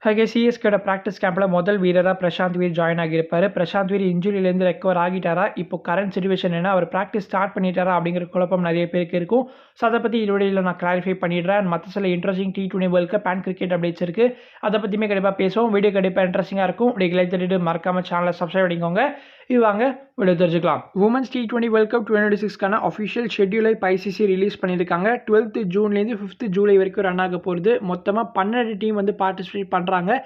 ಹಾಗೆ சிஎஸ்கேட பிராக்டிஸ் கேம்ப்ல முதல் வீரரா பிரசாந்த் வீர் ஜாயின் ஆகியிருப்பாரு. பிரசாந்த் வீர் இன்ஜுரியிலேருந்து ரெக்கவர் ஆகிட்டாரா, இப்போ கரண்ட் சிச்சுவேஷன் என்ன, அவர் பிராக்டிஸ் ஸ்டார்ட் பண்ணிட்டாரா அப்படிங்கிற குழப்பம் நிறைய பேருக்கு இருக்கும். ஸோ அதை பற்றி வீடியோவில் நான் கிளாரிஃபை பண்ணிடுறேன். மற்ற சில interesting T20 world cup and cricket updates இருக்குது, அதை பற்றியுமே கண்டிப்பாக பேசுவோம். வீடியோ கண்டிப்பாக இன்ட்ரெஸ்டிங்காக இருக்கும். வீடியோ லைக் தட்டிட்டு மறக்காம சேனலை சப்ஸ்கிரைப் பண்ணிக்கோங்க. இது வாங்க வீடியோ தெரிஞ்சுக்கலாம். உமன்ஸ் T20 வேர்ல்ட் கப் 2026க்கான அஃபிஷியல் ஷெட்யூலை ICC ரிலீஸ் பண்ணியிருக்காங்க. 12th ஜூன்லேருந்து 5th ஜூலை வரைக்கும் ரன் ஆக போகிறது. மொத்தமாக 12 டீம் வந்து பார்ட்டிசிபேட் பண்ணுறாங்க.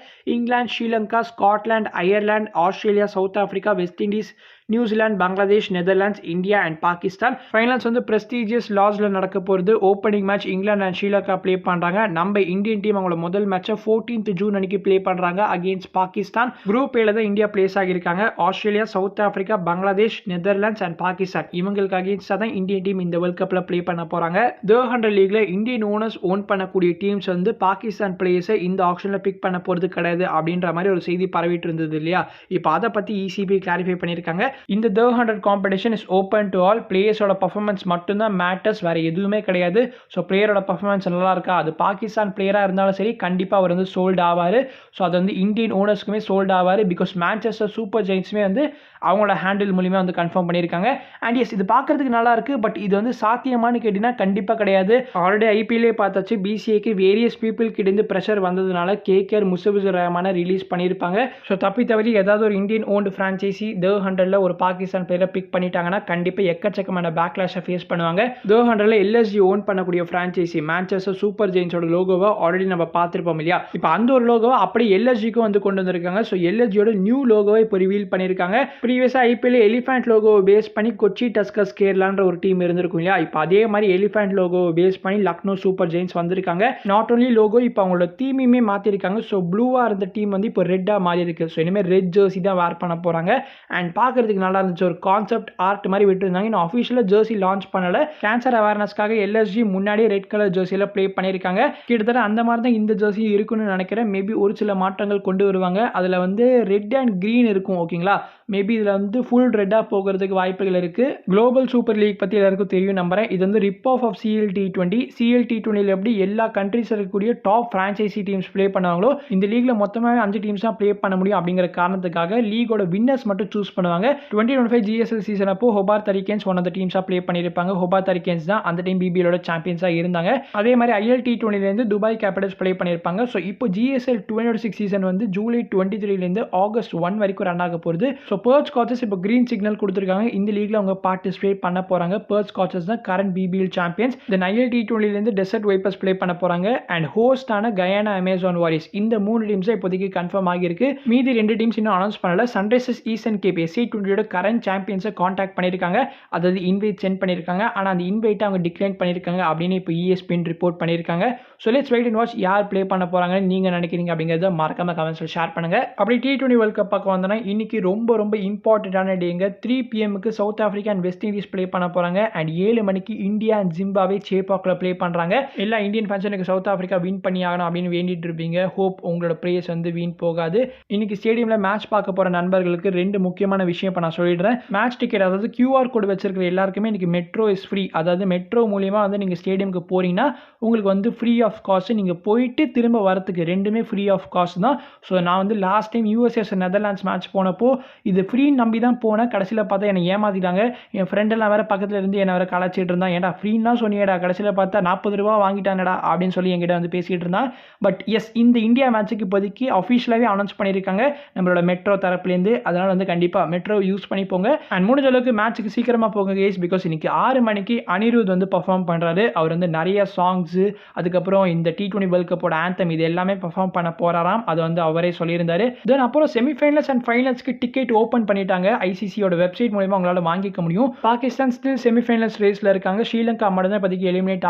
England, Sri Lanka, Scotland, Ireland, Australia, South Africa, west Indies, New Zealand, Bangladesh, Netherlands, India and Pakistan. Finals வந்து பிரஸ்டீஜியஸ் லாஸ்ல நடக்க போகிறது. Opening match England and Sri Lanka play பண்ணுறாங்க. நம்ம இந்தியன் டீம் அவங்களோட முதல் மேட்சை 14th ஜூன் அன்னைக்கு ப்ளே பண்ணுறாங்க அகேன்ஸ்ட் பாகிஸ்தான். குரூப் ஏல தான் இந்தியா பிளேஸ் ஆகியிருக்காங்க. Australia, South Africa, Bangladesh, Netherlands and Pakistan இவங்களுக்கு அகேன்ஸ்டாக தான் இந்தியன் டீம் இந்த வேர்ல்ட் கப்பில் ப்ளே பண்ண போகிறாங்க. The 100 லீக்ல இந்தியன் ஓனர்ஸ் ஓன் பண்ணக்கூடிய டீம்ஸ் வந்து பாகிஸ்தான் பிளேயர்ஸை இந்த ஆப்ஷனில் பிக் பண்ண போகிறது கிடையாது அப்படின்ற மாதிரி ஒரு செய்தி பரவிட்டு இருந்தது இல்லையா. இப்போ அதை பற்றி ECB கிளாரிஃபை பண்ணியிருக்காங்க. இந்த The 100 competition is open to all. பிளேயர்ஸோட பர்ஃபார்மன்ஸ் மட்டும்தான் மேட்டர்ஸ், வேறு எதுவுமே கிடையாது. ஸோ பிளேயரோட பர்ஃபார்மன்ஸ் நல்லா இருக்கா, அது பாகிஸ்தான் பிளேயராக இருந்தாலும் சரி கண்டிப்பாக அவர் வந்து சோல்டு ஆவார். ஸோ அது வந்து இந்தியன் ஓனர்ஸ்க்குமே சோல்டு ஆவார். பிகாஸ் மேன்செஸ்டர் சூப்பர் ஜெயின்ஸுமே வந்து அவங்களோட ஹேண்டில் மூலியமாக வந்து கன்ஃபார்ம் பண்ணியிருக்காங்க. அண்ட் எஸ், இது பார்க்கறதுக்கு நல்லா இருக்கு. பட் இது வந்து சாத்தியமானு கேட்டிங்கன்னா கண்டிப்பாக கிடையாது. ஆல்ரெடி IPLலே பார்த்தாச்சு, BCAக்கு வேரியஸ் பீப்புள் கிட்டேருந்து ப்ரெஷர் வந்ததுனால KKR முஸ்தபிசுர் ரஹ்மானை ரிலீஸ் பண்ணியிருப்பாங்க. ஸோ தப்பி தவறி ஏதாவது ஒரு இந்தியன் ஓன்டு ஃப்ரான்ச்சைசி The 100ல ஒரு பாகிஸ்தான் பிளேயரை பிக் பண்ணிட்டாங்கன்னா கண்டிப்பாக எக்கச்சக்கமான பேக்லாஷை ஃபேஸ் பண்ணுவாங்க. The 100ல LSG ஓன் பண்ணக்கூடிய ஃப்ரான்ச்சைசி மான்செஸ்டர் சூப்பர் ஜெயின்ஸோட லோகோவை ஆல்ரெடி நம்ம பார்த்துருப்போம் இல்லையா. இப்போ அந்த ஒரு லோகோவை அப்படியே LSGக்கும் வந்து கொண்டு வந்திருக்காங்க. ஸோ LSGயோட நியூ லோகோவை இப்போ ரிவீல் பண்ணியிருக்காங்க. ப்ரீவியஸாக IPL எலிஃபண்ட் லோகோவை பேஸ் பண்ணி கொச்சி டஸ்கர்ஸ் கேரளான்ற ஒரு டீம் இருந்திருக்கும் இல்லையா. இப்போ அதே மாதிரி எலிஃபண்ட் லோகோவை பேஸ் பண்ணி லக்னோ சூப்பர் ஜெயின்ஸ் வந்திருக்காங்க. நாட் ஓன்லி லோகோ, இப்போ அவங்களோட தீமையுமே மாற்றிருக்காங்க. ஸோ ப்ளூவாக இருந்த டீம் வந்து இப்போ ரெட்டாக மாறி இருக்கு. ஸோ இனிமேல் ரெட் ஜெர்சி தான் வேர் பண்ண போகிறாங்க. அண்ட் பார்க்கறதுக்கு நல்லா இருந்துச்சு. ஒரு கான்செப்ட் ஆர்ட் மாதிரி விட்டுருந்தாங்க. இன்னும் அஃபிஷியலாக ஜெர்சி லான்ச் பண்ணலை. கேன்சர் அவேர்னஸ்க்காக LSG முன்னாடியே ரெட் கலர் ஜெர்சியில் ப்ளே பண்ணியிருக்காங்க. கிட்டத்தட்ட அந்த மாதிரி தான் இந்த ஜெர்சி இருக்குன்னு நினைக்கிறேன். மேபி ஒரு சில மாற்றங்கள் கொண்டு வருவாங்க. அதில் வந்து ரெட் அண்ட் க்ரீன் இருக்கும், ஓகேங்களா. மேபி இதில் வந்து ஃபுல் ரெட்டாக போகிறதுக்கு வாய்ப்புகள் இருக்குது. குளோபல் சூப்பர் லீக் பற்றி எல்லாருக்கும் தெரியும் நம்புறேன். இது வந்து ரிப் ஆஃப் CLT20. CLT20ல எப்படி எல்லா கண்ட்ரீஸ் இருக்கக்கூடிய டாப் ஃப்ரான்ச்சைசி டீம்ஸ் ப்ளே பண்ணுவாங்களோ, இந்த லீக்ல மொத்தமாகவே 5 டீம்ஸ் தான் ப்ளே பண்ண முடியும் அப்படிங்கிற காரணத்துக்காக லீகோட வின்னர்ஸ் மட்டும் சூஸ் பண்ணுவாங்க. 2025 GSL சீசன் அப்போ Hobart Hurricanes one of the டீம்ஸாக ப்ளே பண்ணியிருப்பாங்க. ஹோபார்ட் ஹரிகேன்ஸ் தான் அந்த டைம் BBLோட சாம்பியன்ஸாக இருந்தாங்க. அதே மாதிரி ILT20லேருந்து துபாய் கேபிட்டல்ஸ் ப்ளே பண்ணியிருப்பாங்க. ஸோ இப்போ GSL 2026 சீசன் வந்து ஜூலை 23லேருந்து ஆகஸ்ட் 1 வரைக்கும் ரன் ஆக போகுது. ஸோ பர்த் ஸ்காட்சஸ் இப்போ கிரீன் சிக்னல் கொடுத்துருக்காங்க. இந்த லீக்ல அவங்க பார்ட்டிசிபேட் பண்ண போறாங்க. பர்த் ஸ்காட்சஸ் தான் கரண்ட் BBL சாம்பியன்ஸ். தென் ILT20லேருந்து டெசர்ட் வைப்பர்ஸ் ப்ளே பண்ண போறாங்க. அண்ட் ஹோஸ்டான கயானா அமேசான் வாரியர்ஸ், இந்த 3 டீம்ஸ் இப்போதைக்கு கன்ஃபார்ம் ஆகியிருக்கு. மீதி 2 டீம்ஸ் இன்னும் அனௌன்ஸ் பண்ணல. சன்ரைசர்ஸ் ஈஸ்டர்ன் கேப் SC20யோட கரண்ட் சாம்பியன்ஸை கான்டாக்ட் பண்ணியிருக்காங்க. அதாவது இன்வைட் சென்ட் பண்ணியிருக்காங்க. ஆனால் அந்த இன்வைட்டை அவங்க டிக்ளைன் பண்ணியிருக்காங்க அப்படின்னு இப்போ ESPN ரிப்போர்ட் பண்ணியிருக்காங்க. So let's wait and watch யார் ப்ளே பண்ண போறாங்கன்னு நீங்க நினைக்கிறீங்க அப்படிங்கிறத மறக்காம கமெண்ட்ஸ்ல ஷேர் பண்ணுங்க. அப்படி T20 வேர்ல்ட் கப் பார்க்க வந்தோம்னா இன்னைக்கு ரொம்ப இம்பார்ட்டன்டான டேங்க. 3 PM south Africa and west Indies play பண்ண போறாங்க. அண்ட் 7 மணிக்கு இந்தியா அண்ட் ஜிம்பாவே சேப்பாக்ல ப்ளே பண்றாங்க. எல்லா இந்தியன் ஃபேன்ஸ் எனக்கு சவுத் ஆஃப்ரிக்கா வின் பண்ணி ஆகணும் அப்படின்னு வேண்டிட்டு இருப்பீங்க. ஹோப் உங்களோட பிரேயர்ஸ் வந்து வீண் போகாது. இன்னைக்கு ஸ்டேடியம்ல மேட்ச் பார்க்க போற நண்பர்களுக்கு 2 முக்கியமான விஷயம் இப்போ நான் சொல்லிடுறேன். மேட்ச் டிக்கெட், அதாவது QR கோட் வச்சிருக்கிற எல்லாருக்குமே இன்னைக்கு மெட்ரோ இஸ் ஃப்ரீ. அதாவது மெட்ரோ மூலியமா வந்து நீங்க ஸ்டேடியம்க்கு போறீங்கன்னா உங்களுக்கு வந்து ஃப்ரீ ஆஃப் காஸ்ட். நீங்க போயிட்டு திரும்ப வரதுக்கு ரெண்டுமே ஃப்ரீ ஆஃப் காஸ்ட் தான். ஸோ நான் வந்து last time USS Netherlands match போனப்போ இது ஃப்ரீ நம்பி தான் போனேன். கடைசியில் பார்த்தா என்னை ஏமாத்திட்டாங்க. என் ஃப்ரெண்டெல்லாம் வேற பக்கத்தில் இருந்து என்னை வேற கலாச்சிட்டு இருந்தான். ஏன்டா ஃப்ரீன்னா சொன்னியடா, கடைசியில் பார்த்தா 40 ரூபா வாங்கிட்டானடா அப்படின்னு சொல்லி என்கிட்ட வந்து பேசிக்கிட்டு இருந்தான். பட் எஸ், இந்த இந்தியா மேட்சுக்கு இப்போதைக்கு அஃபிஷியலாகவே அனௌன்ஸ் பண்ணியிருக்காங்க நம்மளோட மெட்ரோ தரப்புலேருந்து. அதனால் வந்து கண்டிப்பாக மெட்ரோ யூஸ் பண்ணி போங்க. அண்ட் முடிஞ்ச அளவுக்கு மேட்சுக்கு சீக்கிரமாக போங்க கேஸ். பிகாஸ் இன்னைக்கு 6 மணிக்கு அனிருத் வந்து பர்ஃபார்ம் பண்ணுறாரு. அவர் வந்து நிறைய சாங்ஸு, அதுக்கப்புறம் இந்த T20 வேர்ல்ட் கப்போட ஆந்தம் இது எல்லாமே பர்ஃபார்ம் பண்ண போறாராம். அது வந்து அவரே சொல்லியிருந்தாரு. தென் அப்புறம் செமிஃபைனல்ஸ் அண்ட் ஃபைனல்ஸ்க்கு டிக்கெட் ஓப்பன் பண்ணிட்டாங்க. ICCயோட வெப்சைட் மூலமா உங்களால் வாங்கிக்க முடியும். பாகிஸ்தான் ஸ்டில் செமிஃபைனல்ஸ் ரேஸ்ல இருக்காங்க. ஸ்ரீலங்கா மட்டும் தான் இப்போதைக்கு எலிமினேட்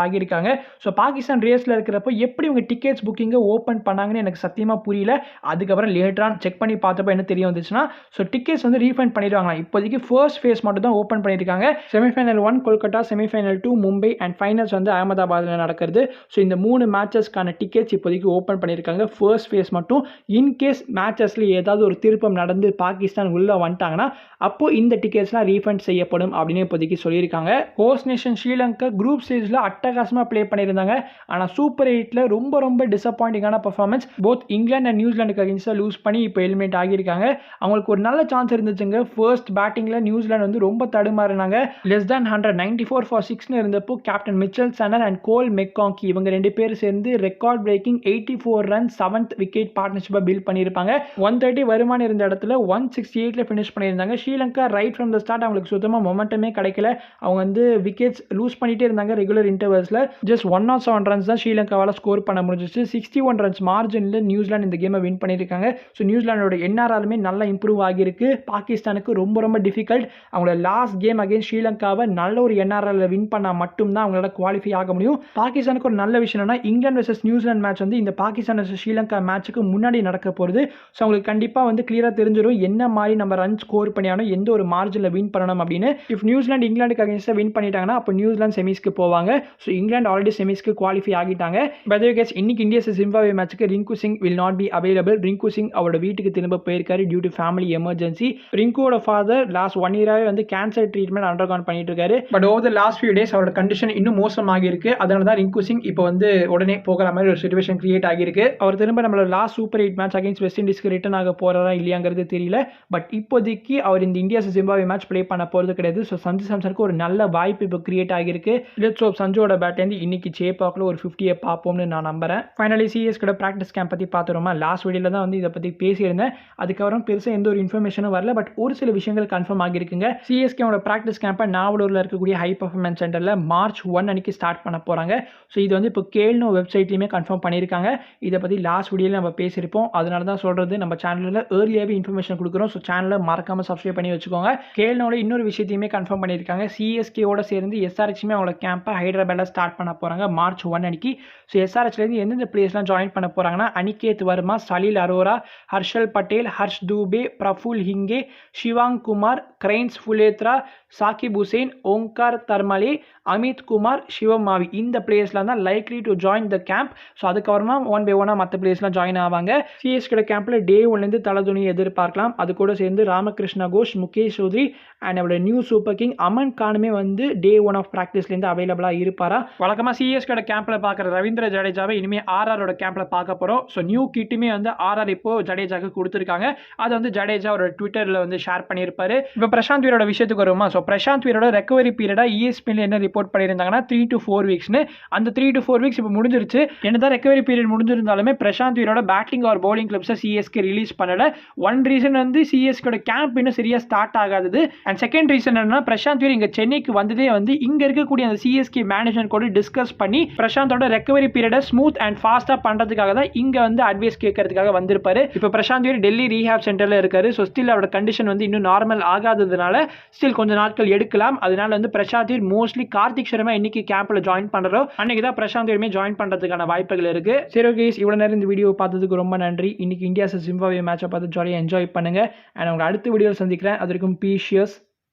ஆகியிருக்காங்க. ஸோ பாகிஸ்தான் ரேஸ்ல இருக்கிறப்போ எப்படி உங்க டிக்கெட்ஸ் புக்கிங்கை ஓப்பன் பண்ணாங்கன்னு எனக்கு சத்தியமா புரியல. அதுக்கப்புறம் லேட்டராக செக் பண்ணி பார்த்தப்போ என்ன தெரிய வந்துச்சுன்னா, ஸோ டிக்கெட்ஸ் வந்து ரீஃபண்ட் பண்ணியிருக்காங்க. பண்ணிடுவாங்களாம். இப்போதைக்கு ஃபர்ஸ்ட் ஃபேஸ் மட்டும் தான் ஓப்பன் பண்ணியிருக்காங்க. Semi-final 1 Kolkata, semi-final 2 Mumbai and finals வந்து அகமதாபாத்தில் நடக்கிறது. ஸோ இந்த 3 மேட்சஸ்க்கான டிக்கெட்ஸ் இப்போதைக்கு ஓப்பன் பண்ணியிருக்காங்க ஃபர்ஸ்ட் ஃபேஸ் மட்டும். இன்கேஸ் மேட்சஸில் ஏதாவது ஒரு திருப்பம் நடந்து பாகிஸ்தான் உள்ளே வந்துட்டாங்கன்னா அப்போது இந்த டிக்கெட்ஸ்லாம் ரீஃபண்ட் செய்யப்படும் அப்படின்னு இப்போதைக்கு சொல்லியிருக்காங்க. ஹோஸ்ட் நேஷன் ஸ்ரீலங்கா குரூப் ஸ்டேஜில் அட்டகாசமாக ப்ளே பண்ணியிருந்தாங்க. ஆனால் சூப்பர் 8ல் ரொம்ப டிசப்பாயிண்டிங்கான பர்ஃபார்மன்ஸ். போத் இங்கிலாந்து அண்ட் நியூசிலாண்டுக்கு அகேன்ஸ்டாக லூஸ் பண்ணி இப்போ எலிமினேட் ஆகியிருக்காங்க. அவங்களுக்கு ஒரு நல்ல சான்ஸ் இருந்துச்சுங்க. ஃபர்ஸ்ட் பேட்டிங்கில் நியூசிலாந்து வந்து ரொம்ப தடுமாறினாங்க. லெஸ் தேன் 100 94 for 6ன்னு இருந்தப்போ captain Mitchell Santner and Cole McConchie இவங்க 2 பேர் சேர்ந்து record breaking 84 run 7th wicket பார்ட்னர்ஷிப்பை பில்ட் பண்ணியிருப்பாங்க. 130 வருமானம் இருந்த இடத்துல 168ல ஃபினிஷ் பண்ணியிருந்தாங்க. Sri Lanka right from the start அவங்களுக்கு சுத்தமாக மொமெண்டமே கிடைக்கல. அவங்க வந்து விக்கெட்ஸ் லூஸ் பண்ணிட்டே இருந்தாங்க ரெகுலர் இன்டர்வல்ஸில். ஜஸ்ட் 107 ரன்ஸ் தான் ஸ்ரீலங்காவால் ஸ்கோர் பண்ண முடிஞ்சிச்சு. 61 ரன்ஸ் மார்ஜினில் நியூசிலாந்து இந்த கேமை வின் பண்ணியிருக்காங்க. ஸோ நியூசிலாண்டோட என்ஆர்ஆருமே நல்லா இம்ப்ரூவ் ஆகியிருக்கு. பாகிஸ்தானுக்கு ரொம்ப டிஃபிகல்ட். அவங்களோட லாஸ்ட் கேம் அகேன்ஸ்ட் ஸ்ரீலங்காவை நல்ல ஒரு என்ஆர்ஆரில் வின் பண்ணால் மட்டும்தான் அவங்களால குவாலிஃபை ஆக முடியும். பாகிஸ்தானுக்கு ஒரு நல்ல விஷயம் என்னன்னா இங்கிலாந்து vs நியூசிலாந்து மேட்ச் வந்து இந்த பாகிஸ்தான் vs ஸ்ரீலங்கா மேட்சுக்கு முன்னாடி நடக்க போகிறது. ஸோ அவங்களுக்கு கண்டிப்பாக வந்து கிளியராக தெரிஞ்சிடும் என்ன மாதிரி நம்ம ரன் ஸ்கோர் பண்ணியாலும் எந்த ஒரு மார்ஜினில் வின் பண்ணணும் அப்படின்னு. இஃப் நியூசிலாந்து இங்கிலாந்துக்கு அகேன்ஸ்டாக வின் பண்ணிட்டாங்கன்னா அப்போ நியூசிலாந்து செமிஸ்க்கு போவாங்க. ஸோ இங்கிலாந்து ஆல்ரெடி செமிஸ்க்கு குவாலிஃபை ஆகிட்டாங்க. பை தி வே கைஸ், இன்னைக்கு இந்தியா ஜிம்பாப்வே மேட்ச்சுக்கு Rinku Singh will not be available. Rinku Singh அவரோட வீட்டுக்கு திரும்ப போயிருக்காரு டியூ டு ஃபேமிலி எமர்ஜென்சி. ரிங்குவோட ஃபாதர் லாஸ்ட் 1 இயராகவே வந்து கேன்சர் ட்ரீட்மெண்ட் அண்டர்கான் பண்ணிட்டு இருக்காரு. But over the last few days அவரோட கண்டிஷன் இன்னும் மோசமாகி இருக்கு. அதனால தான் ரிங்கு சிங் இப்போ வந்து உடனே போகிற மாதிரி ஒரு சிச்சுவேஷன் கிரியேட் ஆகியிருக்கு. அவர் திரும்ப நம்மளோட last super 8 match against West இண்டீஸ்க்கு ரிட்டர்ன் ஆக போறாரா இல்லையாங்கிறது தெரியல. பட் இப்போதைக்கு அவர் இந்த இந்தியா ஜிம்பாப்வே மேட்ச் ப்ளே பண்ண போகிறது கிடையாது. ஸோ சஞ்சு சாம்சனுக்கு ஒரு நல்ல வாய்ப்பு இப்போ கிரியேட் ஆகியிருக்கு. லெட்ஸ் ஹோப் சஞ்சுவோட பேட்லேருந்து இன்னைக்கு சேப்பாக்கில் ஒரு 50 பார்ப்போம்னு நான் நம்புறேன். ஃபைனலி சிஎஸ்கோட ப்ராக்டிஸ் கேம்ப் பற்றி பார்த்துருமா. லாஸ்ட் வீடியோவில் தான் வந்து இதை பற்றி பேசியிருந்தேன். அதுக்கப்புறம் பெருசாக எந்த ஒரு இன்ஃபர்மேஷனும் வரல. பட் ஒரு சில விஷயங்கள் கன்ஃபார்ம் ஆகியிருக்குங்க. சிஎஸ்கேவோட ப்ராக்டிஸ் கேம்பை நாவலூரில் இருக்கக்கூடிய ஹை பர்ஃபார்மன்ஸ் சென்டரில் March 1 அன்னைக்கு ஸ்டார்ட் பண்ண போகிறாங்க. ஸோ இது வந்து இப்போ கேல்னோ வெப்சைட்லையுமே கன்ஃபார்ம் பண்ணியிருக்காங்க. இதை பற்றி லாஸ்ட் வீடியோவில் நம்ம பேசியிருப்போம். அதனால தான் சொல்கிறது நம்ம சேனலில் ஏர்லியாகவே இன்ஃபர்மேஷன் கொடுக்குறோம். ஸோ சேனலை மறக்காமல் சப்ஸ்கிரைப் பண்ணி வச்சுக்கோங்க. கேல்னோட இன்னொரு விஷயத்தையுமே கன்ஃபார்ம் பண்ணியிருக்காங்க. சிஎஸ்கேவோட சேர்ந்து எஸ்ஆர்ஹெச்மே அவங்களோட கேம்பை ஹைதராபாத்தில் ஸ்டார்ட் பண்ண போகிறாங்க March 1 அன்னைக்கு. ஸோ எஸ்ஆர்ஹெச்லேருந்து எந்தெந்த பிளேஸ்லாம் ஜாயின் பண்ண போகிறாங்கன்னா அனிகேத் வர்மா, சலீல் அரோரா, ஹர்ஷல் பட்டேல், ஹர்ஷ் தூபே, பிரஃபுல் ஹிங்கே, ஷிவாங் குமார், கிரைன்ஸ் ஃபுலேத்ரா, சாகிப் ஹுசேன், ஓங்கார் தர்மலே, அமித் குமார், சிவமாவி இந்த பிளேயர்ஸ்லாம் தான் likely to join the camp. So அதுக்கப்புறமா 1 by 1 மற்ற பிளேயர்ஸ்லாம் ஜாயின் ஆவாங்க. சிஎஸ்கே கேம்பில் டே 1லேருந்து தலதுணி எதிர்பார்க்கலாம். அது கூட சேர்ந்து ராமகிருஷ்ண கோஷ், முகேஷ் சௌத்ரி அண்ட் அவரோட நியூ சூப்பர் கிங் அமன் கானுமே வந்து டே 1 ஆஃப் ப்ராக்டிஸ்லேருந்து அவைலபிளாக இருப்பாரா. வழக்கமாக சிஎஸ்கே கேம்பில் பார்க்குற ரவீந்திர ஜடேஜாவை இனிமேல் ஆர்ஆரோட கேம்பில் பார்க்க போகிறோம். ஸோ நியூ கிட்டுமே வந்து ஆர்ஆர் இப்போ ஜடேஜாவுக்கு கொடுத்துருக்காங்க. அதை வந்து ஜடேஜா அவரோட ட்விட்டரில் வந்து ஷேர் பண்ணியிருப்பாரு. இப்போ பிரசாந்த் வீரோட விஷயத்துக்கு வருமா. ஸோ பிரசாந்த் வீரோட ரெக்கவரி பீரியடாக ESPN என்ன ரிப்போர்ட் பண்ணியிருந்தாங்கன்னா 3 to 4 வீக்ஸ்னு. அந்த 3 to 4 வீக்ஸ் இப்போ முடிஞ்சிருச்சு. என்னதான் ரெக்கவரி பீரியட் முடிஞ்சிருந்தாலுமே பிரசாந்த் வீரோட பேட்டிங் ஆர் பவுலிங் கிளப்ஸை சிஎஸ்கே ரிலீஸ் பண்ணல. ஒன் ரீசன் வந்து சிஎஸ்கேட கேம்ப் இன்னும் சரியாக ஸ்டார்ட் ஆகாது. அண்ட் செகண்ட் ரீசன் என்னன்னா பிரசாந்த் வீர் இங்கே சென்னைக்கு வந்ததே வந்து இங்கே இருக்கக்கூடிய அந்த சிஎஸ்கே மேனேஜ்மெண்ட் கூட டிஸ்கஸ் பண்ணி பிரசாந்தோட ரெக்கவரி பீரியடை ஸ்மூத் அண்ட் ஃபாஸ்ட்டாக பண்ணுறதுக்காக தான் இங்கே வந்து அட்வைஸ் கேட்கறதுக்காக வந்திருப்பாரு. இப்போ பிரசாந்த் வீர் டெல்லி ரீஹாப் சென்டரில் இருக்காரு. ஸோ ஸ்டில் அவரோட கண்டிஷன் வந்து இன்னும் நார்மல் ஆகாததுனால ஸ்டில் கொஞ்சம் நாட்கள் எடுக்கலாம். அதனால வந்து பிரசாந்த் வீர் மோஸ்ட்லி கார்த்திக் சர்மா இன்னைக்கு கேம்ப்ல ஜாயின் பண்றோம். அன்னைக்கு தான் பிரசாந்த் வீருமே ஜாயின் பண்றதுக்கான வாய்ப்புகள் இருக்கு. சரி ஓகே, இவ்வளவு நேரம் இந்த வீடியோ பார்த்ததுக்கு ரொம்ப நன்றி. இன்னைக்கு இந்தியா ஜிம்பாப்வே மேட்சை பார்த்து ஜாலியாக என்ஜாய் பண்ணுங்க. அண்ட் உங்களை அடுத்த வீடியோவில் சந்திக்கிறேன். அதற்கும் பீஷியஸ்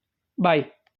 பாய்.